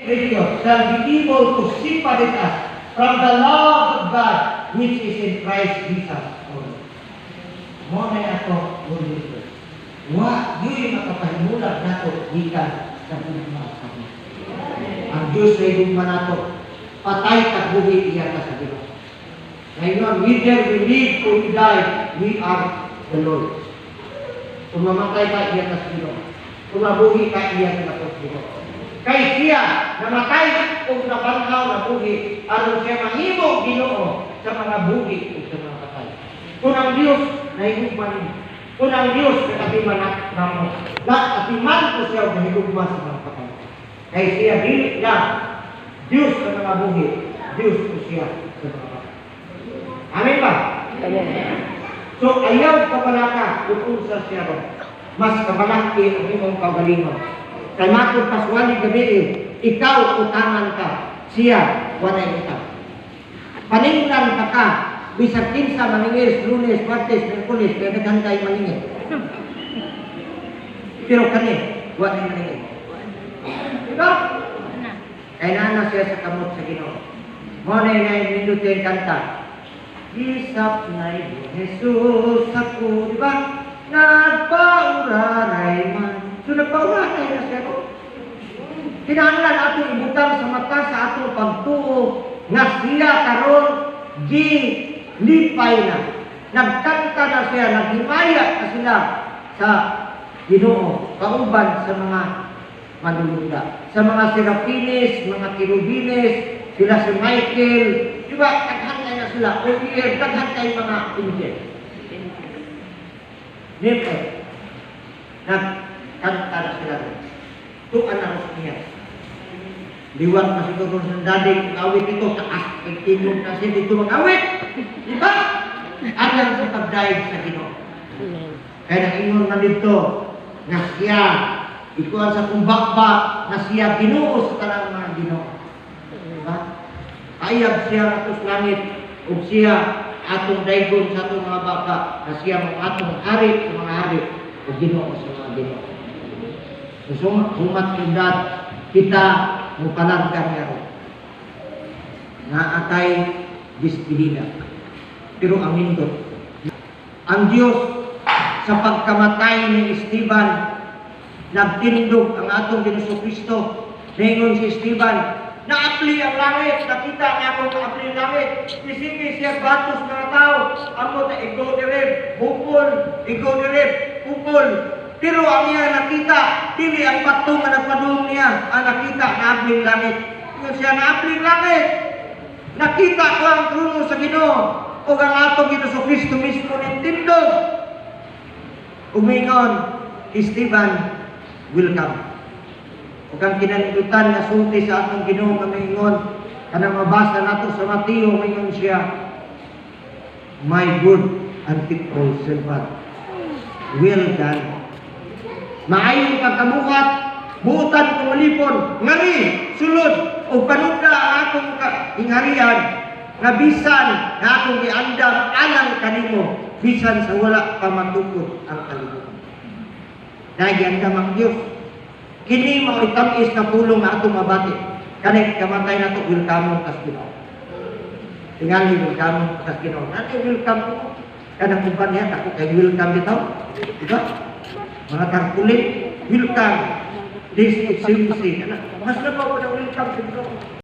religion shall be able to separate us from the love of God which is in Christ Jesus our Lord. Mo na ato ulit. Wa yun makapahimulag nato gikan sa pagmamahal sa Diyos. Ang Diyos ay gugma nato patay at buhi iya ka sa Diyos. Ngayon, whether we live or we die, we are the Lord. Kung mamatay ka, iya ka sa Diyos. Kung mabuhi ka, iya ka sa Diyos. Kay siya, namatay kung nabanhaw na buhi, aron siya mahimong Ginoo sa mga buhi o sa mga patay. Kung ang Diyos na higugman, kung ang Diyos na katiman namo, katiman ko siya na higugman sa mga patay. Kay siya, dili lang, Diyos sa mga buhi, Diyos ko siya sa mga patay. Amen ba? Amen. So, ayaw kabalaka kung sa siya ron. Mas kabalaki ang imong kaugalingon. Kay matod paswali gabi, ikaw utangan ka, siya walay ikaw. Paninglan ka, bisag kinsa maningil, Lunes, Martes, Miyerkules, kaya naghan kayo maningil. Pero kani, walay maningil. Diba? Kaya na siya sa kamot sa Ginoo. Mo na yung minutin kanta. Isap na Jesus ako, di ba? Nagpauraray man. So nagpauraray na siya. Kinahanglan ato ibutang sa mata sa ato pagtuo nga siya karon gilipay na. Nagkanta na siya, naghimaya na sila sa Ginoo, kauban sa mga manluluda. Sa mga serapines, mga kirubines, sila si Michael, di ba? Naghantay na sila. O here, naghantay mga angel. Nipet. Nagkanta na sila. Tuan na ros niya. Liwat na siguro sa dadig, awit ito, taas, tigtilog na siya dito mag-awit. Di ba? Alang sa pagdaig sa Ginoo. Kaya nakingon na dito, na siya, ikuan sa kumbakba, na siya Ginoo sa talang mga Ginoo. Diba? Ayag siya atos langit, o siya atong daygon sa atong mga baka, na siya mga atong hari sa mga hari, o Ginoo sa mga Ginoo. So, sumat kindat, kita mupalargan niya ro. Na atay dispidida. Pero ang nindot. Ang Diyos sa pagkamatay ni Esteban, nagtindog ang atong Ginoong Kristo. Ningon si Esteban, naapli ang langit, nakita niya akong naapli ang langit. Isigi siya batos ng tao. Amo na igo dirib, bukol, igo dirib, bukol. Pero ang iya nakita, dili ang bato nga nagpadung niya, ang nakita naapli ang langit. Kung siya naapli ang langit, nakita ko ang trono sa Ginoo. O ang atong Ginoong Kristo mismo nintindog. Umingon, Esteban will come. O kang kinanilutan na sulti sa atong Ginoo nga maingon, kanang mabasa nato sa Mateo, maingon siya, my good and faithful servant, well done. Maayong pagkabuhat, buutan kong malipon, ngari, sulod, o panugda ang atong ingarihan, nga bisan na atong iandam alang kanimo, bisan sa wala pa matukod ang kalibutan. Nagyandam ang Diyos. Kini mo itamis na pulong na atong mabati. Kanit kamatay na ito, welcome kas Ginoo. Tingali, welcome kas Ginoo. Nani welcome ko? Kanang kumpanya, ako kay welcome dito. Diba? Mga tarpulit, welcome. This excellency. Mas na pa ko na welcome sa Ginoo.